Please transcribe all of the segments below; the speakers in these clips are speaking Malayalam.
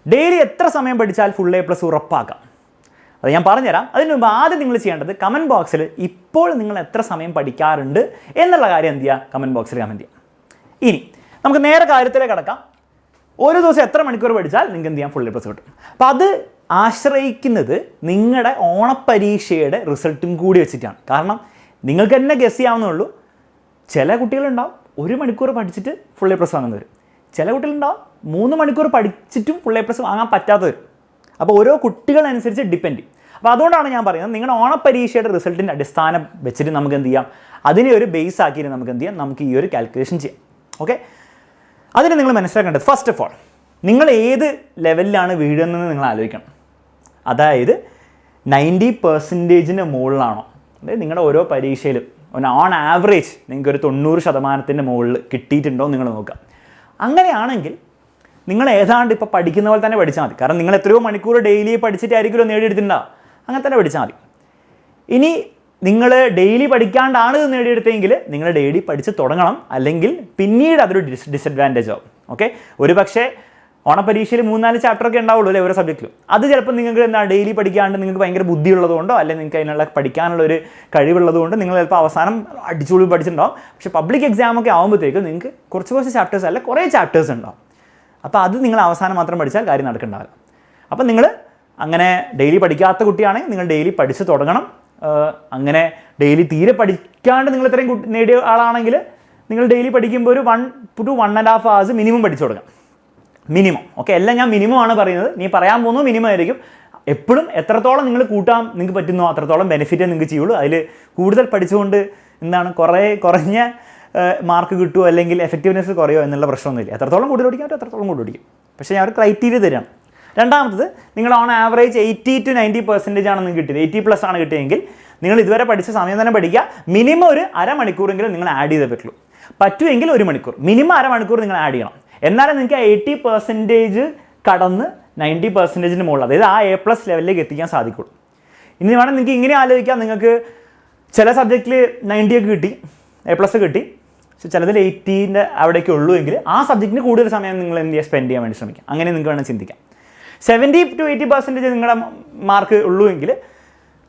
ഡെയിലി എത്ര സമയം പഠിച്ചാൽ ഫുൾ എ പ്ലസ് ഉറപ്പാക്കാം? അത് ഞാൻ പറഞ്ഞുതരാം. അതിന് മുമ്പ് ആദ്യം നിങ്ങൾ ചെയ്യേണ്ടത് കമൻറ്റ് ബോക്സിൽ ഇപ്പോൾ നിങ്ങൾ എത്ര സമയം പഠിക്കാറുണ്ട് എന്നുള്ള കാര്യം എന്ത് ചെയ്യുക, കമൻറ്റ് ബോക്സിൽ കമൻറ്റ് ചെയ്യാം. ഇനി നമുക്ക് നേരെ കാര്യത്തിലേക്ക് കടക്കാം. ഒരു ദിവസം എത്ര മണിക്കൂർ പഠിച്ചാൽ നിങ്ങൾക്ക് എന്ത് ചെയ്യാം, ഫുൾ എ പ്ലസ് കിട്ടും. അപ്പോൾ അത് ആശ്രയിക്കുന്നത് നിങ്ങളുടെ ഓണപ്പരീക്ഷയുടെ റിസൾട്ടും കൂടി വെച്ചിട്ടാണ്. കാരണം നിങ്ങൾക്ക് തന്നെ ഗസ് ചെയ്യാവുന്നുള്ളൂ. ചില കുട്ടികളുണ്ടാവും 1 മണിക്കൂർ പഠിച്ചിട്ട് ഫുൾ എ പ്ലസ് വാങ്ങുന്നവർ, ചില കുട്ടികളുണ്ടാവും 3 മണിക്കൂർ പഠിച്ചിട്ടും ഫുൾ എ പ്ലസ് വാങ്ങാൻ പറ്റാത്തവർ. അപ്പോൾ ഓരോ കുട്ടികളനുസരിച്ച് ഡിപ്പെൻഡ് ചെയ്യും. അപ്പോൾ അതുകൊണ്ടാണ് ഞാൻ പറയുന്നത്, നിങ്ങളുടെ ഓണപ്പരീക്ഷയുടെ റിസൾട്ടിൻ്റെ അടിസ്ഥാനം വെച്ചിട്ട് നമുക്ക് എന്ത് ചെയ്യാം, അതിനെ ഒരു ബേസ് ആക്കിയിട്ട് നമുക്ക് എന്ത് ചെയ്യാം, നമുക്ക് ഈ ഒരു കാൽക്കുലേഷൻ ചെയ്യാം. ഓക്കെ, അതിന് നിങ്ങൾ മനസ്സിലാക്കേണ്ടത് ഫസ്റ്റ് ഓഫ് ഓൾ നിങ്ങൾ ഏത് ലെവലിലാണ് വീഴുന്നതെന്ന് നിങ്ങൾ ആലോചിക്കണം. അതായത് 90% മുകളിലാണോ, അതായത് നിങ്ങളുടെ ഓരോ പരീക്ഷയിലും ഓൺ ആവറേജ് നിങ്ങൾക്ക് ഒരു 90% മുകളിൽ കിട്ടിയിട്ടുണ്ടോ നിങ്ങൾ നോക്കുക. അങ്ങനെയാണെങ്കിൽ നിങ്ങൾ ഏതാണ്ട് ഇപ്പോൾ പഠിക്കുന്ന പോലെ തന്നെ പഠിച്ചാൽ മതി. കാരണം നിങ്ങൾ എത്രയോ മണിക്കൂർ ഡെയിലി പഠിച്ചിട്ടായിരിക്കുമല്ലോ നേടിയെടുത്തിട്ടുണ്ടാവും. അങ്ങനെ തന്നെ പഠിച്ചാൽ മതി. ഇനി നിങ്ങൾ ഡെയിലി പഠിക്കാണ്ടാണ് ഇത് നേടിയെടുത്തെങ്കിൽ നിങ്ങൾ ഡെയിലി പഠിച്ച് തുടങ്ങണം, അല്ലെങ്കിൽ പിന്നീട് അതൊരു ഡിസഡ്വാൻറ്റേജ് ആവും. ഓക്കെ, ഒരു പക്ഷേ ഓണപ്പരീക്ഷയിൽ 3-4 ചാപ്റ്ററൊക്കെ ഉണ്ടാവുള്ളൂ അല്ലേ ഓരോ സബ്ജക്റ്റിലും. അത് ചിലപ്പോൾ നിങ്ങൾക്ക് എന്താ ഡെയിലി പഠിക്കാണ്ട് നിങ്ങൾക്ക് ഭയങ്കര ബുദ്ധിയുള്ളതുകൊണ്ടോ അല്ലെങ്കിൽ നിങ്ങൾക്ക് അതിനുള്ള പഠിക്കാനുള്ള ഒരു കഴിവുള്ളതുകൊണ്ട് നിങ്ങൾ ചിലപ്പോൾ അവസാനം അടിച്ചുപൊളി പഠിച്ചിട്ടുണ്ടാവും. പക്ഷേ പബ്ലിക് എക്സാമൊക്കെ ആകുമ്പോഴത്തേക്കും നിങ്ങൾക്ക് കുറച്ച് ചാപ്റ്റേഴ്സ് അല്ല കുറേ ചാപ്റ്റേഴ്സ് ഉണ്ടാവും. അപ്പോൾ അത് നിങ്ങൾ അവസാനം മാത്രം പഠിച്ചാൽ കാര്യം നടക്കുന്നുണ്ടാവില്ല. അപ്പോൾ നിങ്ങൾ അങ്ങനെ ഡെയിലി പഠിക്കാത്ത കുട്ടിയാണെങ്കിൽ നിങ്ങൾ ഡെയിലി പഠിച്ച് തുടങ്ങണം. അങ്ങനെ ഡെയിലി തീരെ പഠിക്കാണ്ട് നിങ്ങൾ ഇത്രയും നേടിയ ആളാണെങ്കിൽ നിങ്ങൾ ഡെയിലി പഠിക്കുമ്പോൾ ഒരു 1 to 1.5 hours മിനിമം പഠിച്ചു തുടങ്ങാം. മിനിമം. ഓക്കെ, എല്ലാം ഞാൻ മിനിമം ആണ് പറയുന്നത്. നീ പറയാൻ പോകുന്നത് മിനിമം ആയിരിക്കും. എപ്പോഴും എത്രത്തോളം നിങ്ങൾ കൂട്ടാൻ നിങ്ങൾക്ക് പറ്റുന്നോ അത്രത്തോളം ബെനിഫിറ്റേ നിങ്ങൾക്ക് ചെയ്യുള്ളൂ. അതിൽ കൂടുതൽ പഠിച്ചുകൊണ്ട് എന്താണ് കുറഞ്ഞ മാർക്ക് കിട്ടുമോ അല്ലെങ്കിൽ എഫക്റ്റീവ്നെസ് കുറയോ എന്നുള്ള പ്രശ്നമൊന്നുമില്ല. എത്രത്തോളം കൂടുതൽ പഠിക്കാൻ പറ്റും അത്രത്തോളം കൂടുതൽ പഠിക്കും. പക്ഷേ ഞാൻ ഒരു ക്രൈറ്റീരിയ തരാണ്. രണ്ടാമത്തത്, നിങ്ങൾ ഓൺ ആവറേജ് 80 to 90% ആണ് നിങ്ങൾക്ക് കിട്ടിയത്, 80+ ആണ് കിട്ടിയെങ്കിൽ നിങ്ങൾ ഇതുവരെ പഠിച്ച സമയം തന്നെ പഠിക്കുക. മിനിമം ഒരു അരമണിക്കൂറെങ്കിലും നിങ്ങൾ ആഡ് ചെയ്തേ പറ്റുള്ളൂ. പറ്റുമെങ്കിൽ 1 മണിക്കൂർ, മിനിമം അരമണിക്കൂർ നിങ്ങൾ ആഡ് ചെയ്യണം. എന്നാലും നിങ്ങൾക്ക് 80% കടന്ന് 90%-ന് മുകളിൽ, അതായത് ആ A+ ലെവലിലേക്ക് എത്തിക്കാൻ സാധിക്കുള്ളൂ. ഇനി വേണം നിങ്ങൾക്ക് ഇങ്ങനെ ആലോചിക്കാം, നിങ്ങൾക്ക് ചില സബ്ജക്റ്റിൽ 90 ഒക്കെ കിട്ടി, A+ കിട്ടി, പക്ഷേ ചിലതിൽ 80-ൻ്റെ അവിടേക്ക് ഉള്ളൂ എങ്കിൽ ആ സബ്ജക്റ്റിന് കൂടുതൽ സമയം നിങ്ങൾ എന്ത് ചെയ്യുക, സ്പെൻഡ് ചെയ്യാൻ വേണ്ടി ശ്രമിക്കാം. അങ്ങനെ നിങ്ങൾക്ക് വേണം ചിന്തിക്കാം. 70 to 80% നിങ്ങളുടെ മാർക്ക് ഉള്ളൂ എങ്കിൽ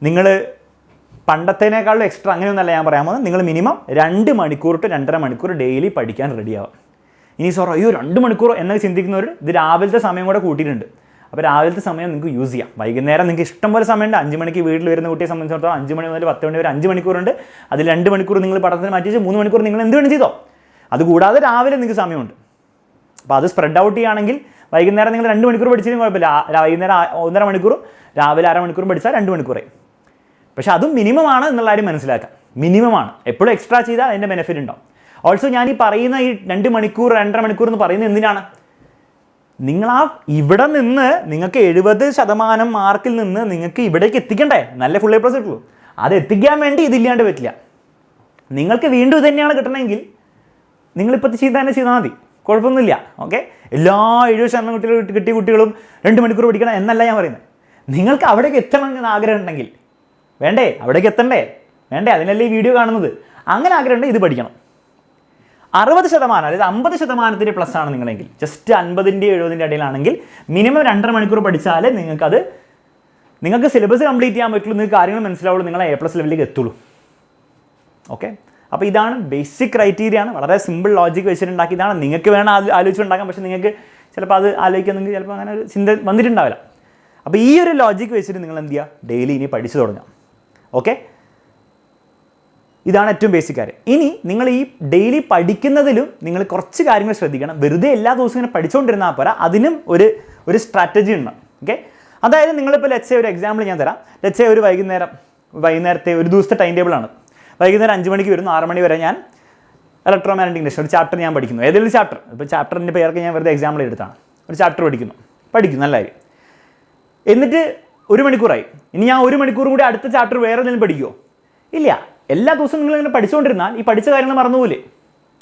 നിങ്ങൾ പണ്ടത്തേനേക്കാളും എക്സ്ട്രാ അങ്ങനെയൊന്നല്ല ഞാൻ പറയാൻ പോകുന്നത്. നിങ്ങൾ മിനിമം 2 മണിക്കൂർ to 2.5 മണിക്കൂർ ഡെയിലി പഠിക്കാൻ റെഡിയാവാം. ഇനി അയ്യോ 2 മണിക്കൂർ എന്നൊക്കെ ചിന്തിക്കുന്നവർ ഇത് രാവിലത്തെ സമയം കൂടെ കൂട്ടിയിട്ടുണ്ട്. അപ്പോൾ രാവിലത്തെ സമയം നിങ്ങൾക്ക് യൂസ് ചെയ്യാം. വൈകുന്നേരം നിങ്ങൾക്ക് ഇഷ്ടംപോലെ സമയമുണ്ട്. 5 മണിക്ക് വീട്ടിൽ വരുന്ന കുട്ടിയെ സംബന്ധിച്ചിടത്തോളം 5 മണി മുതൽ 10 മണി വരെ 5 മണിക്കൂറുണ്ട്. അതിൽ 2 മണിക്കൂർ നിങ്ങൾ പഠനത്തിന് മാറ്റി വെച്ച് 3 മണിക്കൂർ നിങ്ങൾ എന്ത് വേണം ചെയ്തോ. അതുകൂടാതെ രാവിലെ നിങ്ങൾക്ക് സമയമുണ്ട്. അപ്പോൾ അത് സ്പ്രെഡ് ഔട്ട് ചെയ്യുകയാണെങ്കിൽ വൈകുന്നേരം നിങ്ങൾ 2 മണിക്കൂർ പഠിച്ചാലും കുഴപ്പമില്ല. വൈകുന്നേരം 1.5 മണിക്കൂറും രാവിലെ 1/2 മണിക്കൂറും പഠിച്ചാൽ 2 മണിക്കൂറായി. പക്ഷേ അതും മിനിമമാണ് എന്നുള്ള കാര്യം മനസ്സിലാക്കാം. മിനിമമാണ്. എപ്പോഴും എക്സ്ട്രാ ചെയ്താൽ അതിൻ്റെ ബെനിഫിറ്റ് ഉണ്ടാവും. ഓൾസോ ഞാൻ ഈ പറയുന്ന ഈ 2 മണിക്കൂർ 2.5 മണിക്കൂർ എന്ന് പറയുന്നത് എന്തിനാണ്? നിങ്ങൾ ഇവിടെ നിന്ന് നിങ്ങൾക്ക് 70% മാർക്കിൽ നിന്ന് നിങ്ങൾക്ക് ഇവിടേക്ക് എത്തിക്കണ്ടേ, നല്ല ഫുൾ A+ കിട്ടുള്ളൂ. അത് എത്തിക്കാൻ വേണ്ടി ഇതില്ലാണ്ട് പറ്റില്ല. നിങ്ങൾക്ക് വീണ്ടും ഇത് തന്നെയാണ് കിട്ടണമെങ്കിൽ നിങ്ങളിപ്പോൾ ചെയ്താൽ മതി, കുഴപ്പമൊന്നുമില്ല. ഓക്കെ, എല്ലാ 70% കുട്ടികൾ കിട്ടിയ കുട്ടികളും 2 മണിക്കൂർ പഠിക്കണം എന്നല്ല ഞാൻ പറയുന്നത്. നിങ്ങൾക്ക് അവിടേക്ക് എത്തണം എന്ന് ആഗ്രഹം ഉണ്ടെങ്കിൽ വേണ്ടേ, അവിടേക്ക് എത്തണ്ടേ വേണ്ടേ, അതിനല്ലേ ഈ വീഡിയോ കാണുന്നത്. അങ്ങനെ ആഗ്രഹം ഉണ്ടെങ്കിൽ ഇത് പഠിക്കണം. 60%, അതായത് 50% പ്ലസ് ആണ് നിങ്ങളെങ്കിൽ, ജസ്റ്റ് 50-ൻ്റെയും 70-ൻ്റെ ഇടയിലാണെങ്കിൽ മിനിമം 2.5 മണിക്കൂർ പഠിച്ചാൽ നിങ്ങൾക്ക് സിലബസ് കംപ്ലീറ്റ് ചെയ്യാൻ പറ്റുള്ളൂ, നിങ്ങൾക്ക് കാര്യങ്ങൾ മനസ്സിലാവുള്ളൂ, നിങ്ങൾ A+ ലെവലിലേക്ക് എത്തുള്ളൂ. ഓക്കെ, അപ്പോൾ ഇതാണ് ബേസിക് ക്രൈറ്റീരിയ ആണ്. വളരെ സിമ്പിൾ ലോജിക്ക് വെച്ചിട്ടുണ്ടാക്കി. ഇതാണ് നിങ്ങൾക്ക് വേണം ആലോചിച്ചുണ്ടാക്കാം. പക്ഷേ നിങ്ങൾക്ക് ചിലപ്പോൾ അത് ആലോചിക്കാൻ നിങ്ങൾക്ക് ചിലപ്പോൾ അങ്ങനെ ഒരു ചിന്ത വന്നിട്ടുണ്ടാവില്ല. അപ്പോൾ ഈ ഒരു ലോജിക്ക് വെച്ചിട്ട് നിങ്ങൾ എന്ത് ചെയ്യുക, ഡെയിലി ഇനി പഠിച്ചു തുടങ്ങാം. ഓക്കെ, ഇതാണ് ഏറ്റവും ബേസിക് കാര്യം. ഇനി നിങ്ങൾ ഈ ഡെയിലി പഠിക്കുന്നതിലും നിങ്ങൾ കുറച്ച് കാര്യങ്ങൾ ശ്രദ്ധിക്കണം. വെറുതെ എല്ലാ ദിവസവും ഇങ്ങനെ പഠിച്ചുകൊണ്ടിരുന്നാൽ പോരാ, അതിനും ഒരു സ്ട്രാറ്റജി ഉണ്ട്. ഓക്കെ, അതായത് നിങ്ങളിപ്പോൾ ലെറ്റ്സ് സേ ഒരു എക്സാമ്പിൾ ഞാൻ തരാം. ലെറ്റ്സ് സേ ഒരു വൈകുന്നേരത്തെ ഒരു ദിവസത്തെ ടൈം ടേബിളാണ്. വൈകുന്നേരം 5 മണിക്ക് വരുന്നു, 6 മണി വരെ ഞാൻ ഇലക്ട്രോമാഗ്നറ്റിക് ഇൻഡസ്ട്രി ഒരു ചാപ്റ്റർ ഞാൻ പഠിക്കുന്നു. ഏതെങ്കിലും ചാപ്റ്റർ, ഇപ്പോൾ ചാപ്റ്ററിൻ്റെ പേരൊക്കെ ഞാൻ വെറുതെ എക്സാമ്പിൾ എടുത്താണ്. ഒരു ചാപ്റ്റർ പഠിക്കുന്നു നല്ല കാര്യം. എന്നിട്ട് 1 മണിക്കൂറായി. ഇനി ഞാൻ 1 മണിക്കൂർ കൂടി അടുത്ത ചാപ്റ്റർ വേറെ എന്തെങ്കിലും പഠിക്കുമോ? ഇല്ല. എല്ലാ ദിവസവും നിങ്ങൾ ഇങ്ങനെ പഠിച്ചുകൊണ്ടിരുന്നാൽ ഈ പഠിച്ച കാര്യങ്ങൾ മറന്നുപോലെ.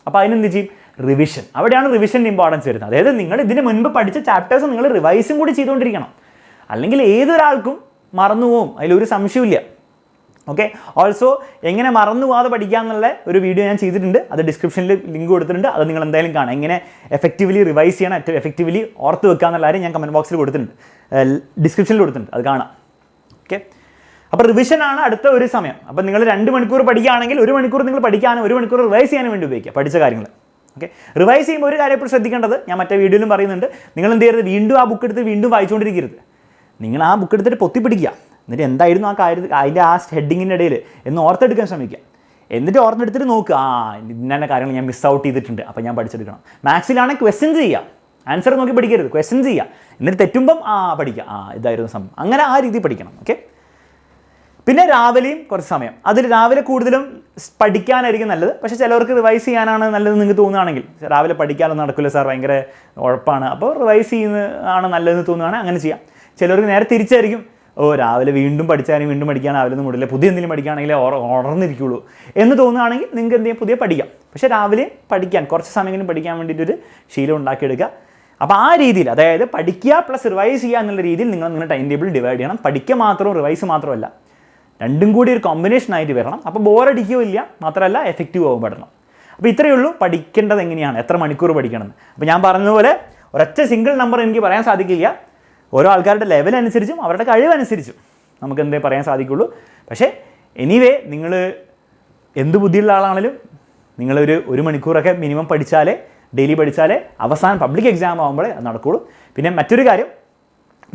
അപ്പോൾ അതിനെന്ത് ചെയ്യും? റിവിഷൻ. അവിടെയാണ് റിവിഷൻ്റെ ഇമ്പോർട്ടൻസ് വരുന്നത്. അതായത് നിങ്ങൾ ഇതിന് മുൻപ് പഠിച്ച ചാപ്റ്റേഴ്സ് നിങ്ങൾ റിവൈസും കൂടി ചെയ്തുകൊണ്ടിരിക്കണം. അല്ലെങ്കിൽ ഏതൊരാൾക്കും മറന്നു പോവും, അതിലൊരു സംശയമില്ല. ഓക്കെ. ഓൾസോ എങ്ങനെ മറന്നു പോകാതെ പഠിക്കാമെന്നുള്ള ഒരു വീഡിയോ ഞാൻ ചെയ്തിട്ടുണ്ട്, അത് ഡിസ്ക്രിപ്ഷനിൽ ലിങ്ക് കൊടുത്തിട്ടുണ്ട്, അത് നിങ്ങൾ എന്തായാലും കാണാം. എങ്ങനെ എഫക്റ്റീവ്ലി റിവൈസ് ചെയ്യണം, ഏറ്റവും എഫക്റ്റീവ്ലി ഓർത്ത് വെക്കുക എന്നുള്ള കാര്യം ഞാൻ കമൻറ്റ് ബോക്സിൽ കൊടുത്തിട്ടുണ്ട്, ഡിസ്ക്രിപ്ഷനിൽ കൊടുത്തിട്ടുണ്ട്, അത് കാണാം. ഓക്കെ. അപ്പോൾ റിവിഷനാണ് അടുത്ത ഒരു സമയം. അപ്പോൾ നിങ്ങൾ 2 മണിക്കൂർ പഠിക്കുകയാണെങ്കിൽ 1 മണിക്കൂർ നിങ്ങൾ പഠിക്കാനും 1 മണിക്കൂർ റിവൈസ് ചെയ്യാനും വേണ്ടി ഉപയോഗിക്കുക പഠിച്ച കാര്യങ്ങൾ. ഓക്കെ. റിവൈസ് ചെയ്യുമ്പോൾ ഒരു കാര്യം ഇപ്പോൾ ശ്രദ്ധിക്കേണ്ടത്, ഞാൻ മറ്റേ വീഡിയോയിലും പറയുന്നുണ്ട്, നിങ്ങൾ എന്ത് ചെയ്യരുത്, വീണ്ടും ആ ബുക്ക് എടുത്ത് വീണ്ടും വായിച്ചുകൊണ്ടിരിക്കരുത്. നിങ്ങൾ ആ ബുക്ക് എടുത്തിട്ട് പൊത്തി പിടിക്കുക, എന്നിട്ട് എന്തായിരുന്നു ആ കാര്യത്തിൽ അതിൻ്റെ ആ ഹെഡിങ്ങിൻ്റെ ഇടയിൽ എന്ന് ഓർത്തെടുക്കാൻ ശ്രമിക്കുക. എന്നിട്ട് ഓർത്തെടുത്തിട്ട് നോക്കുക, ഇന്ന കാര്യങ്ങൾ ഞാൻ മിസ് ഔട്ട് ചെയ്തിട്ടുണ്ട്, അപ്പോൾ ഞാൻ പഠിച്ചെടുക്കണം. മാത്സിലാണെങ്കിൽ ക്വസ്റ്റ്യൻസ് ചെയ്യുക, ആൻസർ നോക്കി പഠിക്കരുത്, ക്വസ്റ്റ്യൻസ് ചെയ്യുക, എന്നിട്ട് തെറ്റുമ്പം പഠിക്കുക, ഇതായിരുന്നു സംഭവം, അങ്ങനെ ആ രീതി പഠിക്കണം. ഓക്കെ. പിന്നെ രാവിലെയും കുറച്ച് സമയം, അതിൽ രാവിലെ കൂടുതലും പഠിക്കാനായിരിക്കും നല്ലത്. പക്ഷേ ചിലവർക്ക് റിവൈസ് ചെയ്യാനാണ് നല്ലത് നിങ്ങൾക്ക് തോന്നുകയാണെങ്കിൽ, രാവിലെ പഠിക്കാനൊന്നും നടക്കില്ല സാർ, ഭയങ്കര ഉഴപ്പാണ്, അപ്പോൾ റിവൈസ് ചെയ്യുന്നതാണ് നല്ലതെന്ന് തോന്നുകയാണെങ്കിൽ അങ്ങനെ ചെയ്യാം. ചിലർക്ക് നേരെ തിരിച്ചായിരിക്കും, രാവിലെ വീണ്ടും പഠിച്ചാലും വീണ്ടും പഠിക്കാൻ രാവിലെ ഒന്നും മുടില്ല, പുതിയ എന്തെങ്കിലും പഠിക്കുകയാണെങ്കിൽ ഉണർന്നിരിക്കുള്ളൂ എന്ന് തോന്നുകയാണെങ്കിൽ നിങ്ങൾക്ക് എന്ത് ചെയ്യാം, പുതിയ പഠിക്കാം. പക്ഷേ രാവിലെ പഠിക്കാൻ കുറച്ച് സമയമെങ്കിലും പഠിക്കാൻ വേണ്ടിയിട്ടൊരു ശീലം ഉണ്ടാക്കിയെടുക്കുക. അപ്പോൾ ആ രീതിയിൽ, അതായത് പഠിക്കുക പ്ലസ് റിവൈസ് ചെയ്യുക എന്നുള്ള രീതിയിൽ നിങ്ങളുടെ ടൈം ടേബിൾ ഡിവൈഡ് ചെയ്യണം. പഠിക്കുക മാത്രവും റിവൈസ് മാത്രമല്ല, രണ്ടും കൂടി ഒരു കോമ്പിനേഷൻ ആയിട്ട് വരണം. അപ്പോൾ ബോറടിക്കുകയില്ല, മാത്രമല്ല എഫക്റ്റീവ് ആവും പഠനം. അപ്പോൾ ഇത്രയേ ഉള്ളൂ പഠിക്കേണ്ടത് എങ്ങനെയാണ്, എത്ര മണിക്കൂർ പഠിക്കണമെന്ന്. അപ്പോൾ ഞാൻ പറഞ്ഞതുപോലെ ഒരൊറ്റ സിംഗിൾ നമ്പർ എനിക്ക് പറയാൻ സാധിക്കില്ല. ഓരോ ആൾക്കാരുടെ ലെവൽ അനുസരിച്ചും അവരുടെ കഴിവനുസരിച്ചും നമുക്ക് എന്തേ പറയാൻ സാധിക്കുള്ളൂ. പക്ഷേ എനിവേ, നിങ്ങൾ എന്ത് ബുദ്ധിയുള്ള ആളാണെങ്കിലും നിങ്ങളൊരു 1 മണിക്കൂറൊക്കെ മിനിമം പഠിച്ചാലേ, ഡെയിലി പഠിച്ചാലേ അവസാനം പബ്ലിക് എക്സാം ആകുമ്പോഴേ അത് നടക്കുകയുള്ളൂ. പിന്നെ മറ്റൊരു കാര്യം,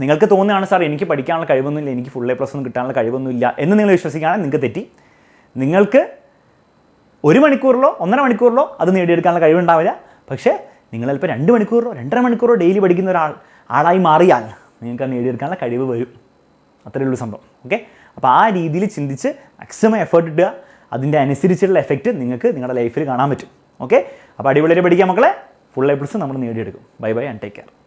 നിങ്ങൾക്ക് തോന്നുകയാണ് സാർ എനിക്ക് പഠിക്കാനുള്ള കഴിവൊന്നുമില്ല, എനിക്ക് ഫുൾ A+ ഒന്നും കിട്ടാനുള്ള കഴിവൊന്നുമില്ല എന്ന് നിങ്ങൾ വിശ്വസിക്കുകയാണെങ്കിൽ നിങ്ങൾക്ക് തെറ്റി. നിങ്ങൾക്ക് 1 മണിക്കൂറിലോ 1.5 മണിക്കൂറിലോ അത് നേടിയെടുക്കാനുള്ള കഴിവുണ്ടാവില്ല. പക്ഷേ നിങ്ങൾ ചിലപ്പോൾ 2 മണിക്കൂറിലോ 2.5 മണിക്കൂറോ ഡെയിലി പഠിക്കുന്ന ആളായി മാറിയാൽ നിങ്ങൾക്ക് അത് നേടിയെടുക്കാനുള്ള കഴിവ് വരും. അത്രയേ ഉള്ളൂ സംഭവം. ഓക്കെ. അപ്പോൾ ആ രീതിയിൽ ചിന്തിച്ച് മാക്സിമം എഫേർട്ട് ഇടുക, അതിൻ്റെ അനുസരിച്ചുള്ള എഫക്റ്റ് നിങ്ങൾക്ക് നിങ്ങളുടെ ലൈഫിൽ കാണാൻ പറ്റും. ഓക്കെ. അപ്പോൾ അടിപൊളിയായിട്ട് പഠിക്കുക മക്കളെ, ഫുൾ A+ നമ്മൾ നേടിയെടുക്കും. Bye bye and take care.